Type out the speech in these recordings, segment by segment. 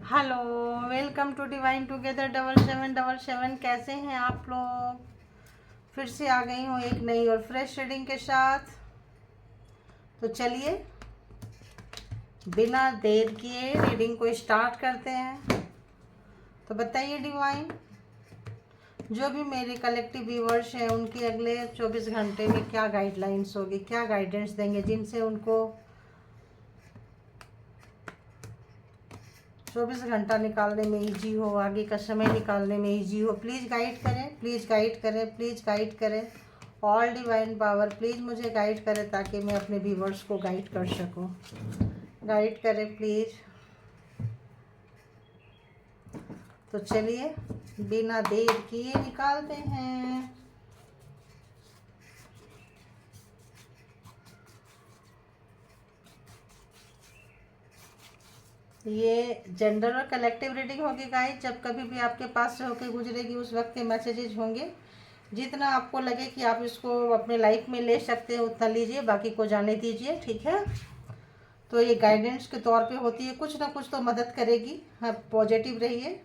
Hello, welcome to divine together 7777। कैसे हैं आप लोग? फिर से आ गई हूँ एक नई और फ्रेश रीडिंग के साथ। तो चलिए बिना देर किए रीडिंग को स्टार्ट करते हैं। तो बताइए डिवाइन, जो भी मेरे कलेक्टिव व्यूअर्स हैं उनकी अगले 24 घंटे में क्या गाइडलाइंस होगी, क्या गाइडेंस देंगे जिनसे उनको 24 घंटा निकालने में इजी हो, आगे का समय निकालने में इजी हो। प्लीज़ गाइड करें, प्लीज़ गाइड करें, प्लीज़ गाइड करें। ऑल डिवाइन पावर प्लीज़ मुझे गाइड करें ताकि मैं अपने व्यूवर्स को गाइड कर सकूं। गाइड करें प्लीज़। तो चलिए बिना देर किए निकालते हैं। ये जेंडर और कलेक्टिव रीडिंग होगी गाइस। जब कभी भी आपके पास से होके गुजरेगी उस वक्त के मैसेजेज होंगे। जितना आपको लगे कि आप इसको अपने लाइफ में ले सकते हैं उतना लीजिए, बाकी को जाने दीजिए, ठीक है। तो ये गाइडेंस के तौर पे होती है, कुछ ना कुछ तो मदद करेगी। आप पॉजिटिव रहिए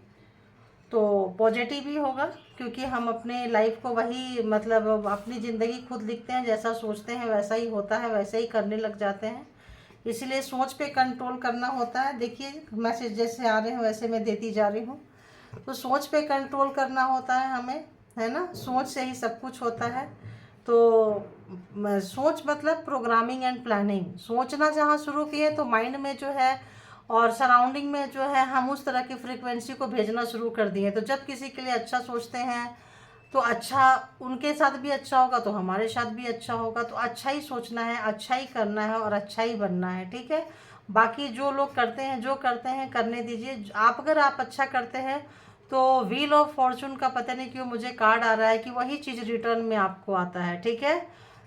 तो पॉजिटिव ही होगा, क्योंकि हम अपने लाइफ को वही मतलब अपनी ज़िंदगी खुद लिखते हैं। जैसा सोचते हैं वैसा ही होता है, वैसे ही करने लग जाते हैं। इसलिए सोच पे कंट्रोल करना होता है। देखिए मैसेज जैसे आ रहे हैं वैसे मैं देती जा रही हूँ। तो सोच पे कंट्रोल करना होता है हमें, है ना। सोच से ही सब कुछ होता है। तो सोच मतलब प्रोग्रामिंग एंड प्लानिंग। सोचना जहाँ शुरू किए तो माइंड में जो है और सराउंडिंग में जो है हम उस तरह की फ्रीक्वेंसी को भेजना शुरू कर दिए। तो जब किसी के लिए अच्छा सोचते हैं तो अच्छा उनके साथ भी अच्छा होगा, तो हमारे साथ भी अच्छा होगा। तो अच्छा ही सोचना है, अच्छा ही करना है और अच्छा ही बनना है, ठीक है। बाकी जो लोग करते हैं जो करते हैं करने दीजिए। आप अगर आप अच्छा करते हैं तो व्हील ऑफ फॉर्चून का पता नहीं क्यों मुझे कार्ड आ रहा है कि वही चीज़ रिटर्न में आपको आता है, ठीक है।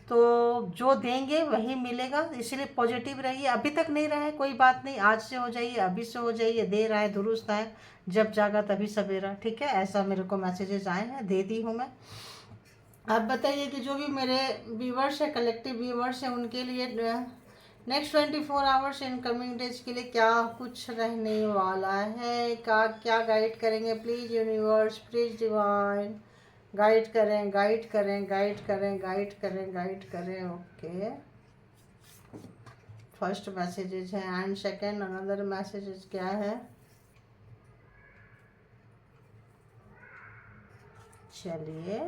तो जो देंगे वही मिलेगा, इसलिए पॉजिटिव रहिए। अभी तक नहीं रहे कोई बात नहीं, आज से हो जाइए, अभी से हो जाइए। देर आए दुरुस्त आए, जब जागा तभी सवेरा, ठीक है। ऐसा मेरे को मैसेजेस आए हैं, दे दी हूँ मैं। आप बताइए कि जो भी मेरे व्यूवर्स है, कलेक्टिव व्यूवर्स हैं, उनके लिए next 24 hours in coming days के लिए क्या कुछ रहने वाला है, क्या गाइड करेंगे। Please universe, please divine guide करें, गाइड करें, गाइड करें, गाइड करें, गाइड करें। ओके, फर्स्ट मैसेजेस है एंड सेकेंड अनदर मैसेजेस क्या है। चलिए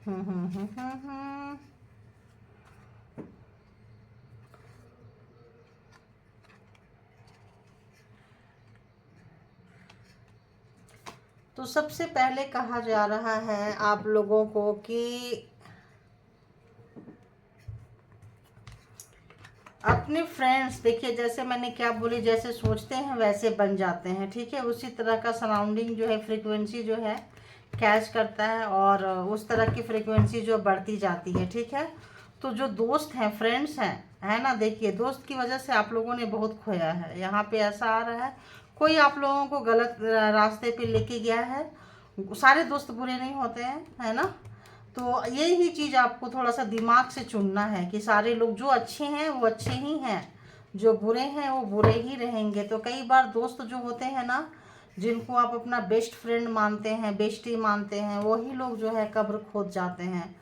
हम्म। तो सबसे पहले कहा जा रहा है आप लोगों को कि अपने फ्रेंड्स, देखिए जैसे मैंने क्या बोली, जैसे सोचते हैं वैसे बन जाते हैं, ठीक है। उसी तरह का सराउंडिंग जो है, फ्रीक्वेंसी जो है कैच करता है और उस तरह की फ्रीक्वेंसी जो बढ़ती जाती है, ठीक है। तो जो दोस्त हैं, फ्रेंड्स हैं, है ना, देखिए दोस्त की वजह से आप लोगों ने बहुत खोया है। यहाँ पे ऐसा आ रहा है कोई आप लोगों को गलत रास्ते पे लेके गया है। सारे दोस्त बुरे नहीं होते हैं, है ना। तो यही चीज़ आपको थोड़ा सा दिमाग से चुनना है कि सारे लोग जो अच्छे हैं वो अच्छे ही हैं, जो बुरे हैं वो बुरे ही रहेंगे। तो कई बार दोस्त जो होते हैं ना, जिनको आप अपना बेस्ट फ्रेंड मानते हैं, बेस्टी मानते हैं, वही लोग जो है कब्र खोद जाते हैं।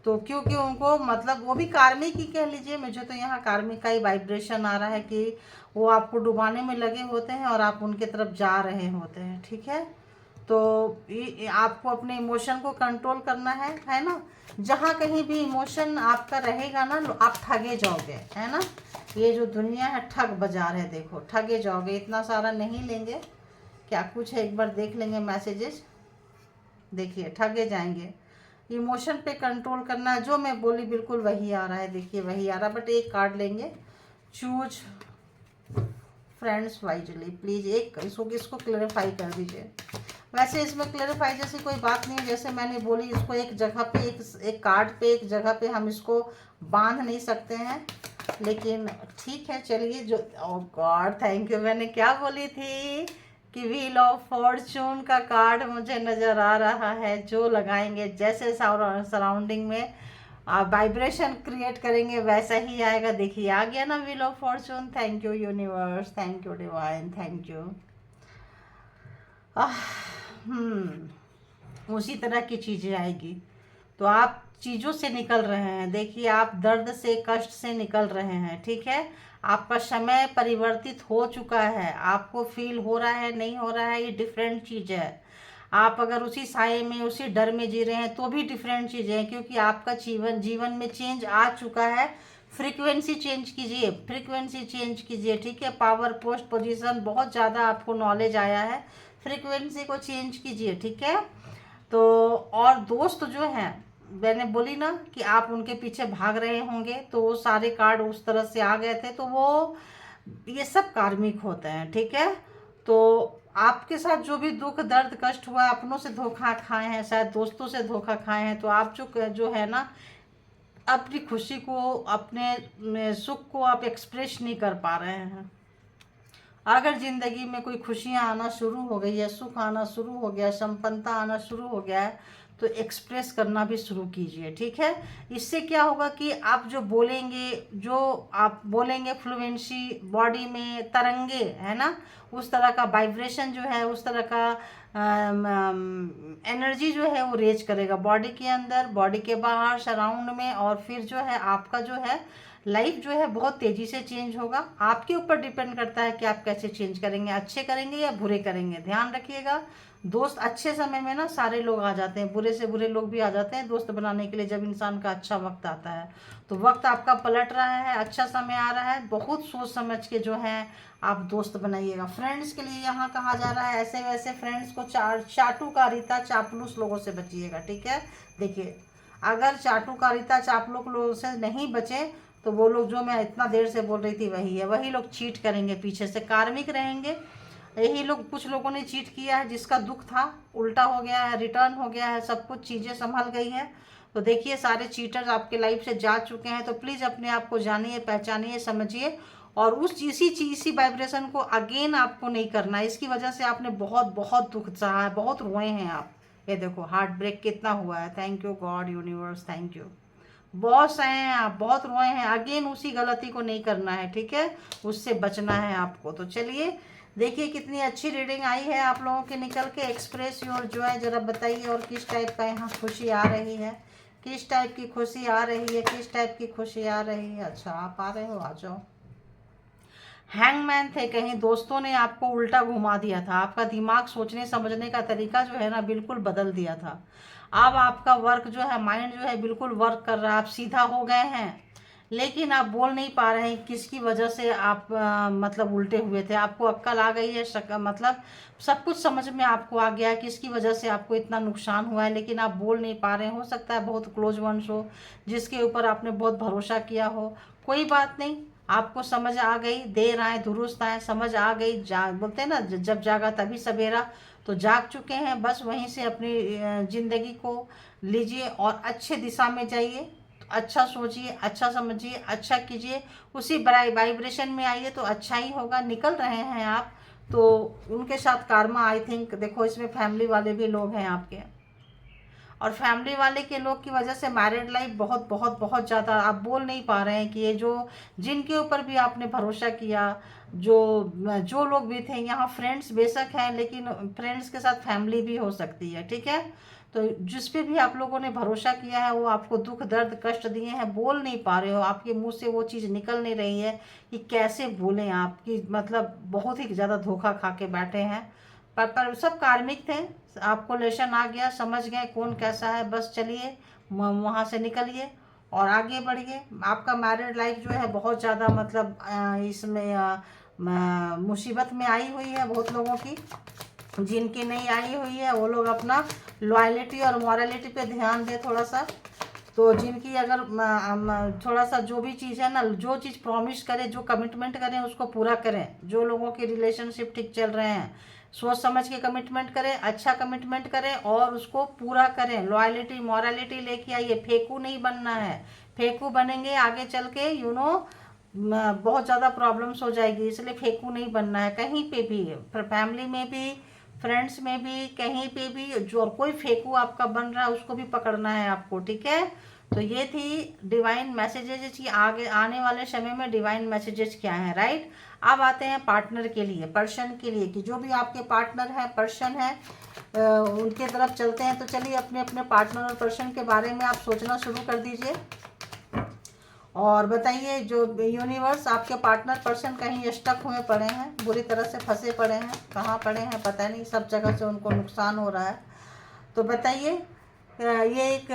तो क्योंकि उनको मतलब वो भी कार्मिक ही कह लीजिए। मुझे तो यहाँ कार्मिक का ही वाइब्रेशन आ रहा है कि वो आपको डुबाने में लगे होते हैं और आप उनके तरफ जा रहे होते हैं, ठीक है। तो आपको अपने इमोशन को कंट्रोल करना है ना। जहाँ कहीं भी इमोशन आपका रहेगा ना, आप ठगे जाओगे, है ना। ये जो दुनिया है ठग बाजार है, देखो ठगे जाओगे। इतना सारा नहीं लेंगे, क्या कुछ है एक बार देख लेंगे मैसेजेस। देखिए ठगे जाएंगे। इमोशन पे कंट्रोल करना है, जो मैं बोली बिल्कुल वही आ रहा है, देखिए वही आ रहा है। बट एक कार्ड लेंगे, चूज फ्रेंड्स वाइजली। प्लीज़ एक इसको क्लेरिफाई कर दीजिए। वैसे इसमें क्लेरिफाई जैसी कोई बात नहीं है। जैसे मैंने बोली, इसको एक जगह पे एक कार्ड पे एक जगह पे हम इसको बांध नहीं सकते हैं, लेकिन ठीक है चलिए। जो ओ गॉड थैंक यू, मैंने क्या बोली थी कि व्हील ऑफ फॉर्चून का कार्ड मुझे नज़र आ रहा है। जो लगाएंगे जैसे सराउंडिंग में आप वाइब्रेशन क्रिएट करेंगे वैसा ही आएगा। देखिए आ गया ना wheel of Fortune. Thank you universe, thank you divine, thank you. उसी तरह की चीज़ें आएगी तो आप चीज़ों से निकल रहे हैं। देखिए आप दर्द से, कष्ट से निकल रहे हैं, ठीक है। आपका समय परिवर्तित हो चुका है, आपको फील हो रहा है नहीं हो रहा है ये डिफरेंट चीज़ है। आप अगर उसी साए में, उसी डर में जी रहे हैं तो भी डिफरेंट चीज़ है, क्योंकि आपका जीवन में चेंज आ चुका है। फ्रीक्वेंसी चेंज कीजिए, फ्रीक्वेंसी चेंज कीजिए, ठीक है। पावर, पोस्ट, पोजीशन, बहुत ज़्यादा आपको नॉलेज आया है, फ्रीक्वेंसी को चेंज कीजिए, ठीक है। तो और दोस्त जो हैं, मैंने बोली ना कि आप उनके पीछे भाग रहे होंगे तो वो सारे कार्ड उस तरह से आ गए थे, तो वो ये सब कार्मिक होते हैं, ठीक है। तो आपके साथ जो भी दुख, दर्द, कष्ट हुआ है, अपनों से धोखा खाए हैं, शायद दोस्तों से धोखा खाए हैं, तो आप जो है ना अपनी खुशी को, अपने सुख को आप एक्सप्रेस नहीं कर पा रहे हैं। अगर ज़िंदगी में कोई खुशियाँ आना शुरू हो गई है, सुख आना शुरू हो गया, संपन्नता आना शुरू हो गया है, तो एक्सप्रेस करना भी शुरू कीजिए, ठीक है। इससे क्या होगा कि आप जो बोलेंगे, जो आप बोलेंगे फ्लुएंसी बॉडी में तरंगे है ना, उस तरह का वाइब्रेशन जो है, उस तरह का एनर्जी जो है वो रेज करेगा बॉडी के अंदर, बॉडी के बाहर, सराउंड में। और फिर जो है आपका जो है लाइफ जो है बहुत तेज़ी से चेंज होगा। आपके ऊपर डिपेंड करता है कि आप कैसे चेंज करेंगे, अच्छे करेंगे या बुरे करेंगे। ध्यान रखिएगा, दोस्त अच्छे समय में ना सारे लोग आ जाते हैं, बुरे से बुरे लोग भी आ जाते हैं दोस्त बनाने के लिए, जब इंसान का अच्छा वक्त आता है। तो वक्त आपका पलट रहा है, अच्छा समय आ रहा है, बहुत सोच समझ के जो है आप दोस्त बनाइएगा। फ्रेंड्स के लिए यहाँ कहा जा रहा है ऐसे वैसे फ्रेंड्स को चाटुकारिता, चापलूस लोगों से बचिएगा, ठीक है। देखिए अगर चाटुकारिता, चापलूस लोगों से नहीं बचे तो वो लोग जो मैं इतना देर से बोल रही थी वही है, वही लोग चीट करेंगे, पीछे से कार्मिक रहेंगे। यही लोग, कुछ लोगों ने चीट किया है, जिसका दुख था उल्टा हो गया है, रिटर्न हो गया है, सब कुछ चीज़ें संभल गई है। तो देखिए सारे चीटर्स आपके लाइफ से जा चुके हैं। तो प्लीज़ अपने आप को जानिए, पहचानिए, समझिए, और इसी वाइब्रेशन को अगेन आपको नहीं करना है। इसकी वजह से आपने बहुत बहुत दुख सहा है, बहुत रोए हैं आप। ये देखो हार्ट ब्रेक कितना हुआ है। Thank you God, universe, thank you. बहुत सहे हैं आप, बहुत रोए हैं। अगेन उसी गलती को नहीं करना है, ठीक है, उससे बचना है आपको। तो चलिए देखिए कितनी अच्छी रीडिंग आई है आप लोगों के निकल के। एक्सप्रेस योर जॉय, जरा बताइए और किस टाइप का यहाँ खुशी आ रही है, किस टाइप की खुशी आ रही है, किस टाइप की खुशी आ रही है। अच्छा आप आ रहे हो, आ जाओ। हैंगमैन थे, कहीं दोस्तों ने आपको उल्टा घुमा दिया था, आपका दिमाग सोचने समझने का तरीका जो है ना बिल्कुल बदल दिया था। अब आपका वर्क जो है, माइंड जो है बिल्कुल वर्क कर रहा है, आप सीधा हो गए हैं। लेकिन आप बोल नहीं पा रहे हैं किसकी वजह से आप मतलब उल्टे हुए थे। आपको अक्ल आ गई है, मतलब सब कुछ समझ में आपको आ गया है किसकी वजह से आपको इतना नुकसान हुआ है, लेकिन आप बोल नहीं पा रहे हैं। हो सकता है बहुत क्लोज वंस हो, जिसके ऊपर आपने बहुत भरोसा किया हो। कोई बात नहीं, आपको समझ आ गई, देर आए दुरुस्त आए, समझ आ गई। बोलते हैं ना जब जागा तभी सवेरा, तो जाग चुके हैं। बस वहीं से अपनी ज़िंदगी को लीजिए और अच्छे दिशा में जाइए। अच्छा सोचिए, अच्छा समझिए, अच्छा कीजिए, उसी वाइब्रेशन में आइए तो अच्छा ही होगा। निकल रहे हैं आप तो उनके साथ कार्मा, आई थिंक देखो इसमें फैमिली वाले भी लोग हैं आपके, और फैमिली वाले के लोग की वजह से मैरिड लाइफ बहुत बहुत बहुत ज़्यादा आप बोल नहीं पा रहे हैं कि ये जो जिनके ऊपर भी आपने भरोसा किया, जो जो लोग भी थे यहाँ, फ्रेंड्स बेशक हैं लेकिन फ्रेंड्स के साथ फैमिली भी हो सकती है, ठीक है। तो जिस पे भी आप लोगों ने भरोसा किया है वो आपको दुख, दर्द, कष्ट दिए हैं, बोल नहीं पा रहे हो, आपके मुंह से वो चीज़ निकल नहीं रही है कि कैसे बोलें। आपकी मतलब बहुत ही ज़्यादा धोखा खा के बैठे हैं। पर सब कार्मिक थे, आपको लेसन आ गया, समझ गए कौन कैसा है। बस चलिए वहाँ से निकलिए और आगे बढ़िए। आपका मैरिड लाइफ जो है बहुत ज़्यादा मतलब इसमें मुसीबत में आई हुई है बहुत लोगों की। जिनकी नहीं आई हुई है वो लोग अपना लॉयलिटी और मॉरलिटी पे ध्यान दें थोड़ा सा। तो जिनकी अगर थोड़ा सा जो भी चीज़ है ना, जो चीज़ प्रॉमिस करें, जो कमिटमेंट करें उसको पूरा करें। जो लोगों के रिलेशनशिप ठीक चल रहे हैं, सोच समझ के कमिटमेंट करें, अच्छा कमिटमेंट करें और उसको पूरा करें। लॉयलिटी मॉरलिटी लेके आइए, फेंकू नहीं बनना है। फेंकू बनेंगे आगे चल के बहुत ज़्यादा प्रॉब्लम्स हो जाएगी, इसलिए फेंकू नहीं बनना है कहीं पे भी, फैमिली में भी, फ्रेंड्स में भी, कहीं पे भी। जो कोई फेंकू आपका बन रहा है उसको भी पकड़ना है आपको, ठीक है। तो ये थी डिवाइन मैसेजेज की आगे आने वाले समय में डिवाइन मैसेजेज क्या है, राइट। अब आते हैं पार्टनर के लिए, पर्सन के लिए, कि जो भी आपके पार्टनर है, पर्सन है, उनके तरफ चलते हैं। तो चलिए अपने अपने पार्टनर और पर्सन के बारे में आप सोचना शुरू कर दीजिए और बताइए जो यूनिवर्स, आपके पार्टनर पर्सन कहीं स्टक हुए पड़े हैं, बुरी तरह से फंसे पड़े हैं, कहाँ पड़े हैं पता नहीं, सब जगह से उनको नुकसान हो रहा है। तो बताइए, ये एक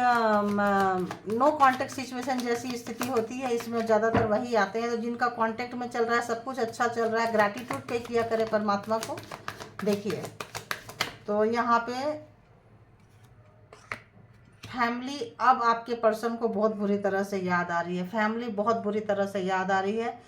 नो कांटेक्ट सिचुएशन जैसी स्थिति होती है, इसमें ज़्यादातर वही आते हैं। तो जिनका कांटेक्ट में चल रहा है, सब कुछ अच्छा चल रहा है, ग्रैटिट्यूड पे किया करें परमात्मा को। देखिए तो यहाँ पे फैमिली अब आपके पर्सन को बहुत बुरी तरह से याद आ रही है, फैमिली बहुत बुरी तरह से याद आ रही है,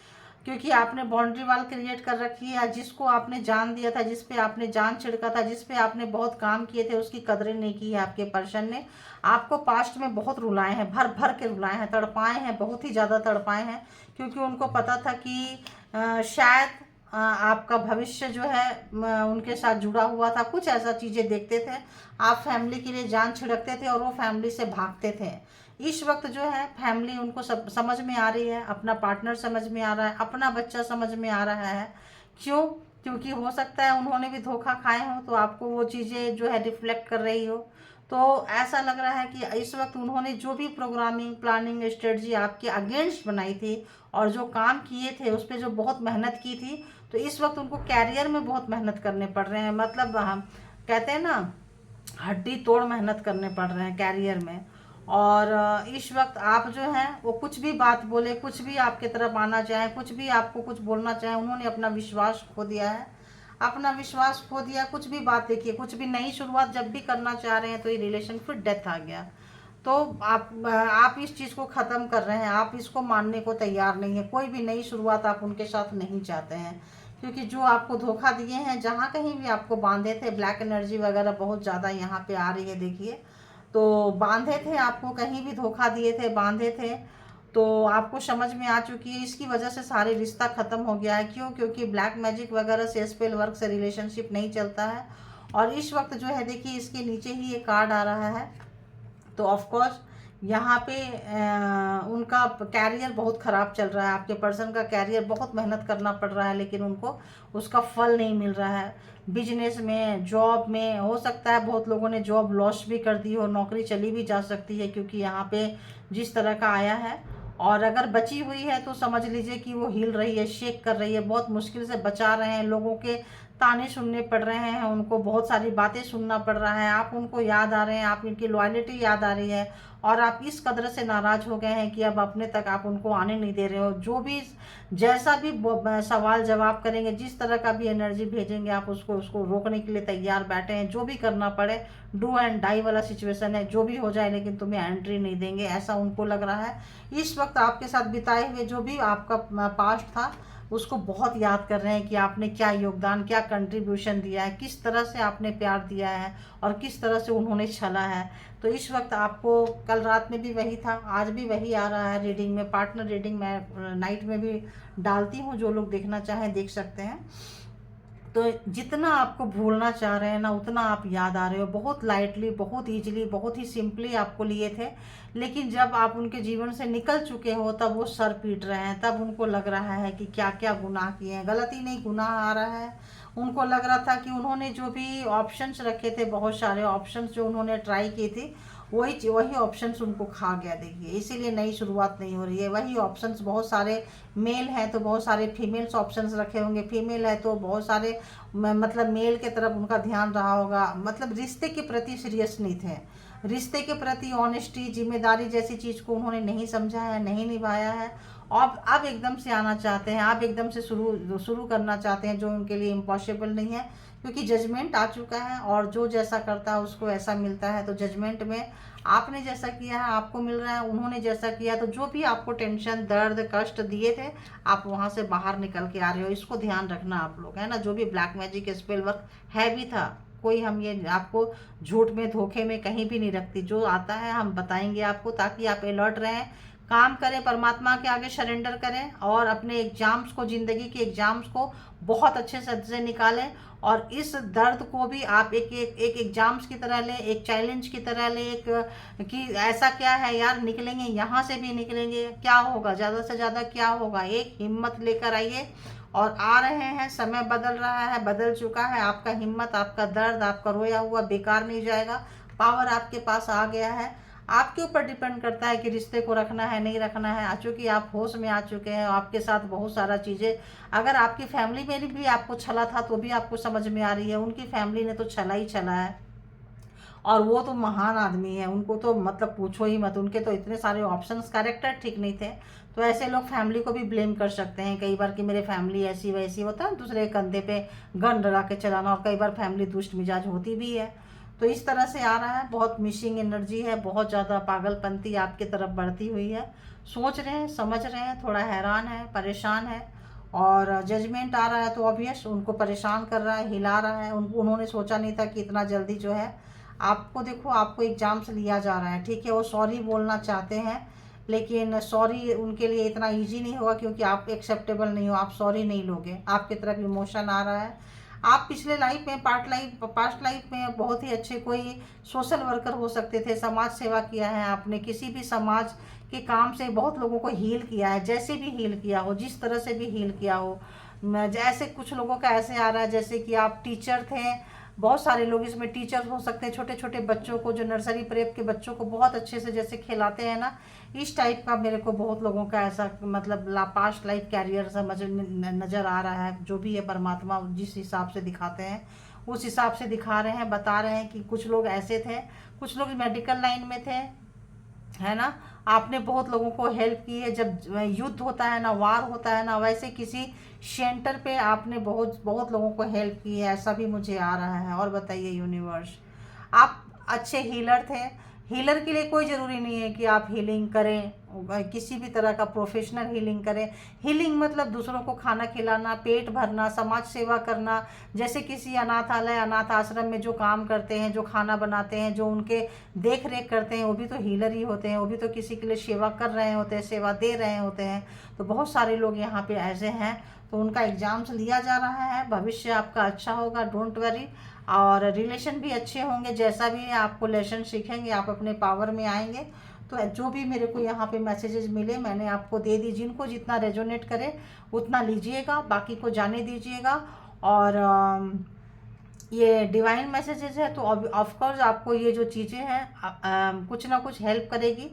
क्योंकि आपने बाउंड्री वाल क्रिएट कर रखी है। जिसको आपने जान दिया था, जिस पे आपने जान छिड़का था, जिस पे आपने बहुत काम किए थे, उसकी कदरें नहीं की है आपके पर्सन ने। आपको पास्ट में बहुत रुलाए हैं, भर भर के रुलाए हैं, तड़पाए हैं, बहुत ही ज़्यादा तड़पाए हैं, क्योंकि उनको पता था कि शायद आपका भविष्य जो है उनके साथ जुड़ा हुआ था। कुछ ऐसा चीज़ें देखते थे, आप फैमिली के लिए जान छिड़कते थे और वो फैमिली से भागते थे। इस वक्त जो है फैमिली उनको सब समझ में आ रही है, अपना पार्टनर समझ में आ रहा है, अपना बच्चा समझ में आ रहा है। क्यों? क्योंकि हो सकता है उन्होंने भी धोखा खाए हों, तो आपको वो चीज़ें जो है रिफ्लेक्ट कर रही हो। तो ऐसा लग रहा है कि इस वक्त उन्होंने जो भी प्रोग्रामिंग, प्लानिंग, स्ट्रेटजी आपके अगेंस्ट बनाई थी और जो काम किए थे उस पर जो बहुत मेहनत की थी, तो इस वक्त उनको कैरियर में बहुत मेहनत करने पड़ रहे हैं। मतलब हम कहते हैं ना, हड्डी तोड़ मेहनत करने पड़ रहे हैं कैरियर में। और इस वक्त आप जो हैं वो कुछ भी बात बोले, कुछ भी आपके तरफ आना चाहे, कुछ भी आपको कुछ बोलना चाहे, उन्होंने अपना विश्वास खो दिया है, अपना विश्वास खो दिया। कुछ भी बात, देखिए कुछ भी नई शुरुआत जब भी करना चाह रहे हैं तो ये रिलेशन फिर डेथ आ गया। तो आप इस चीज़ को ख़त्म कर रहे हैं, आप इसको मानने को तैयार नहीं है। कोई भी नई शुरुआत आप उनके साथ नहीं चाहते हैं, क्योंकि जो आपको धोखा दिए हैं, जहाँ कहीं भी आपको बांधे थे, ब्लैक एनर्जी वगैरह बहुत ज़्यादा यहाँ पे आ रही है। देखिए तो बांधे थे आपको, कहीं भी धोखा दिए थे, बांधे थे, तो आपको समझ में आ चुकी है। इसकी वजह से सारे रिश्ता ख़त्म हो गया है। क्यों? क्योंकि ब्लैक मैजिक वगैरह से, स्पेल वर्क से रिलेशनशिप नहीं चलता है। और इस वक्त जो है देखिए इसके नीचे ही ये कार्ड आ रहा है, तो ऑफ कोर्स यहाँ पे उनका कैरियर बहुत ख़राब चल रहा है। आपके पर्सन का कैरियर बहुत मेहनत करना पड़ रहा है, लेकिन उनको उसका फल नहीं मिल रहा है। बिजनेस में, जॉब में, हो सकता है बहुत लोगों ने जॉब लॉस भी कर दी हो, नौकरी चली भी जा सकती है, क्योंकि यहाँ पे जिस तरह का आया है। और अगर बची हुई है तो समझ लीजिए कि वो हिल रही है, शेक कर रही है, बहुत मुश्किल से बचा रहे हैं। लोगों के ताने सुनने पड़ रहे हैं, उनको बहुत सारी बातें सुनना पड़ रहा है, आप उनको याद आ रहे हैं, आप इनकी लॉयल्टी याद आ रही है, और आप इस कदर से नाराज़ हो गए हैं कि अब अपने तक आप उनको आने नहीं दे रहे हो। जो भी जैसा भी सवाल जवाब करेंगे, जिस तरह का भी एनर्जी भेजेंगे, आप उसको उसको रोकने के लिए तैयार बैठे हैं। जो भी करना पड़े, डू एंड डाई वाला सिचुएशन है, जो भी हो जाए, लेकिन तुम्हें एंट्री नहीं देंगे, ऐसा उनको लग रहा है। इस वक्त आपके साथ बिताए हुए जो भी आपका पास्ट था, उसको बहुत याद कर रहे हैं कि आपने क्या योगदान, क्या कंट्रीब्यूशन दिया है, किस तरह से आपने प्यार दिया है और किस तरह से उन्होंने छला है। तो इस वक्त आपको, कल रात में भी वही था, आज भी वही आ रहा है रीडिंग में। पार्टनर रीडिंग मैं नाइट में भी डालती हूँ, जो लोग देखना चाहें देख सकते हैं। तो जितना आपको भूलना चाह रहे हैं ना, उतना आप याद आ रहे हो। बहुत लाइटली, बहुत ईजिली, बहुत ही सिंपली आपको लिए थे, लेकिन जब आप उनके जीवन से निकल चुके हो तब वो सर पीट रहे हैं। तब उनको लग रहा है कि क्या क्या गुनाह किए हैं। गलती नहीं, गुनाह आ रहा है। उनको लग रहा था कि उन्होंने जो भी ऑप्शंस रखे थे, बहुत सारे ऑप्शंस जो उन्होंने ट्राई किए थे, वही ऑप्शंस उनको खा गया। देखिए इसीलिए नई शुरुआत नहीं हो रही है। वही ऑप्शंस, बहुत सारे मेल हैं तो बहुत सारे फीमेल्स ऑप्शंस रखे होंगे, फीमेल है तो बहुत सारे मतलब मेल के तरफ उनका ध्यान रहा होगा। मतलब रिश्ते के प्रति सीरियस नहीं थे, रिश्ते के प्रति ऑनेस्टी, जिम्मेदारी जैसी चीज़ को उन्होंने नहीं समझा है, नहीं निभाया है। और अब एकदम से आना चाहते हैं, आप एकदम से शुरू करना चाहते हैं, जो उनके लिए इम्पॉसिबल नहीं है, क्योंकि जजमेंट आ चुका है और जो जैसा करता है उसको ऐसा मिलता है। तो जजमेंट में आपने जैसा किया है आपको मिल रहा है, उन्होंने जैसा किया, तो जो भी आपको टेंशन, दर्द, कष्ट दिए थे, आप वहाँ से बाहर निकल के आ रहे हो। इसको ध्यान रखना आप लोग, है ना। जो भी ब्लैक मैजिक स्पेल वर्क है भी था, कोई हम ये आपको झूठ में, धोखे में कहीं भी नहीं रखती। जो आता है हम बताएंगे आपको, ताकि आप अलर्ट रहें, काम करें, परमात्मा के आगे सरेंडर करें और अपने एग्जाम्स को, ज़िंदगी के एग्जाम्स को बहुत अच्छे से निकालें। और इस दर्द को भी आप एक एग्जाम्स की तरह लें, एक चैलेंज की तरह लें, एक कि ऐसा क्या है यार, निकलेंगे, यहाँ से भी निकलेंगे, क्या होगा, ज़्यादा से ज़्यादा क्या होगा, एक हिम्मत लेकर आइए। और आ रहे हैं, समय बदल रहा है, बदल चुका है। आपका हिम्मत, आपका दर्द, आपका रोया हुआ बेकार नहीं जाएगा। पावर आपके पास आ गया है। आपके ऊपर डिपेंड करता है कि रिश्ते को रखना है नहीं रखना है। चूँकि आप होश में आ चुके हैं, आपके साथ बहुत सारा चीज़ें, अगर आपकी फैमिली में भी आपको छला था तो भी आपको समझ में आ रही है। उनकी फैमिली ने तो छला ही छला है, और वो तो महान आदमी है, उनको तो मतलब पूछो ही मत। उनके तो इतने सारे ऑप्शंस, कैरेक्टर ठीक नहीं थे। तो ऐसे लोग फैमिली को भी ब्लेम कर सकते हैं कई बार कि मेरे फैमिली ऐसी वैसी, होता है दूसरे कंधे पे गन लगा के चलाना। और कई बार फैमिली दुष्ट मिजाज होती भी है। तो इस तरह से आ रहा है, बहुत मिसिंग एनर्जी है, बहुत ज़्यादा पागलपंती आपकी तरफ बढ़ती हुई है। सोच रहे हैं, समझ रहे हैं, थोड़ा हैरान है, परेशान है। और जजमेंट आ रहा है तो ऑब्वियस उनको परेशान कर रहा है, हिला रहा है। उन्होंने सोचा नहीं था कि इतना जल्दी जो है आपको, देखो आपको एग्जाम से लिया जा रहा है, ठीक है। वो सॉरी बोलना चाहते हैं, लेकिन सॉरी उनके लिए इतना इजी नहीं होगा, क्योंकि आप एक्सेप्टेबल नहीं हो, आप सॉरी नहीं लोगे। आपकी तरफ इमोशन आ रहा है। आप पिछले लाइफ में, पास्ट लाइफ में बहुत ही अच्छे कोई सोशल वर्कर हो सकते थे, समाज सेवा किया है आपने, किसी भी समाज के काम से बहुत लोगों को हील किया है, जैसे भी हील किया हो, जिस तरह से भी हील किया हो। जैसे कुछ लोगों का ऐसे आ रहा है जैसे कि आप टीचर थे, बहुत सारे लोग इसमें टीचर्स हो सकते हैं। छोटे छोटे बच्चों को, जो नर्सरी प्रेप के बच्चों को बहुत अच्छे से जैसे खिलाते हैं ना, इस टाइप का मेरे को बहुत लोगों का ऐसा मतलब पास्ट लाइफ कैरियर समझ नज़र आ रहा है। जो भी है परमात्मा जिस हिसाब से दिखाते हैं उस हिसाब से दिखा रहे हैं, बता रहे हैं कि कुछ लोग ऐसे थे, कुछ लोग मेडिकल लाइन में थे, है ना। आपने बहुत लोगों को हेल्प की है। जब युद्ध होता है ना, वार होता है ना, वैसे किसी सेंटर पे आपने बहुत बहुत लोगों को हेल्प की है, ऐसा भी मुझे आ रहा है। और बताइए यूनिवर्स, आप अच्छे हीलर थे। हीलर के लिए कोई ज़रूरी नहीं है कि आप हीलिंग करें, किसी भी तरह का प्रोफेशनल हीलिंग करें। हीलिंग मतलब दूसरों को खाना खिलाना, पेट भरना, समाज सेवा करना। जैसे किसी अनाथालय, अनाथ आश्रम में जो काम करते हैं, जो खाना बनाते हैं, जो उनके देख रेख करते हैं, वो भी तो हीलर ही होते हैं। वो भी तो किसी के लिए सेवा कर रहे होते हैं, सेवा दे रहे होते हैं। तो बहुत सारे लोग यहाँ पे ऐसे हैं। तो उनका एग्ज़ाम्स लिया जा रहा है, भविष्य आपका अच्छा होगा, डोंट वरी। और रिलेशन भी अच्छे होंगे, जैसा भी आपको लेसन सीखेंगे आप अपने पावर में आएंगे। तो जो भी मेरे को यहाँ पे मैसेजेस मिले मैंने आपको दे दी। जिनको जितना रेजोनेट करे उतना लीजिएगा, बाकी को जाने दीजिएगा। और ये डिवाइन मैसेजेस है तो ऑफकोर्स आपको ये जो चीज़ें हैं कुछ ना कुछ हेल्प करेगी।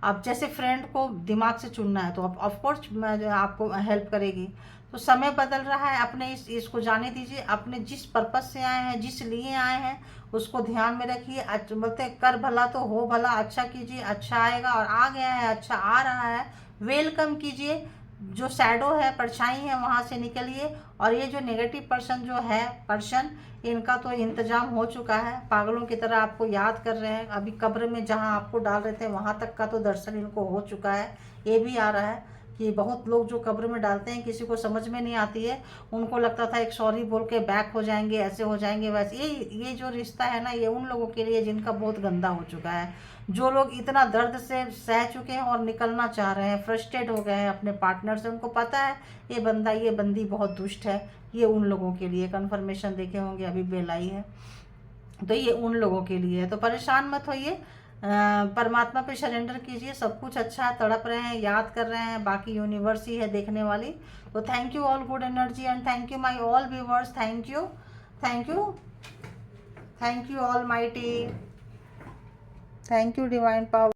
अब जैसे फ्रेंड को दिमाग से चुनना है तो ऑफकोर्स आपको हेल्प करेगी। तो समय बदल रहा है, अपने इसको जाने दीजिए। अपने जिस पर्पस से आए हैं, जिस लिए आए हैं, उसको ध्यान में रखिए। बोलते कर भला तो हो भला, अच्छा कीजिए अच्छा आएगा। और आ गया है, अच्छा आ रहा है, वेलकम कीजिए। जो शैडो है, परछाई है, वहाँ से निकलिए। और ये जो नेगेटिव पर्सन इनका तो इंतजाम हो चुका है। पागलों की तरह आपको याद कर रहे हैं। अभी कब्र में जहाँ आपको डाल रहे थे वहाँ तक का तो दर्शन इनको हो चुका है। ये भी आ रहा है कि बहुत लोग जो कब्र में डालते हैं, किसी को समझ में नहीं आती है। उनको लगता था एक सॉरी बोल के बैक हो जाएंगे, ऐसे हो जाएंगे वैसे। ये जो रिश्ता है ना, ये उन लोगों के लिए जिनका बहुत गंदा हो चुका है। जो लोग इतना दर्द से सह चुके हैं और निकलना चाह रहे हैं, फ्रस्ट्रेट हो गए हैं अपने पार्टनर से। उनको पता है ये बंदा, ये बंदी बहुत दुष्ट है। ये उन लोगों के लिए, कन्फर्मेशन देखे होंगे अभी बेल आई है, तो ये उन लोगों के लिए है। तो परेशान मत होइए, परमात्मा पे सरेंडर कीजिए। सब कुछ अच्छा है, तड़प रहे हैं, याद कर रहे हैं, बाकी यूनिवर्स ही है देखने वाली। तो thank you all good energy and thank you my all viewers. Thank you, thank you, thank you all mighty, thank you divine power.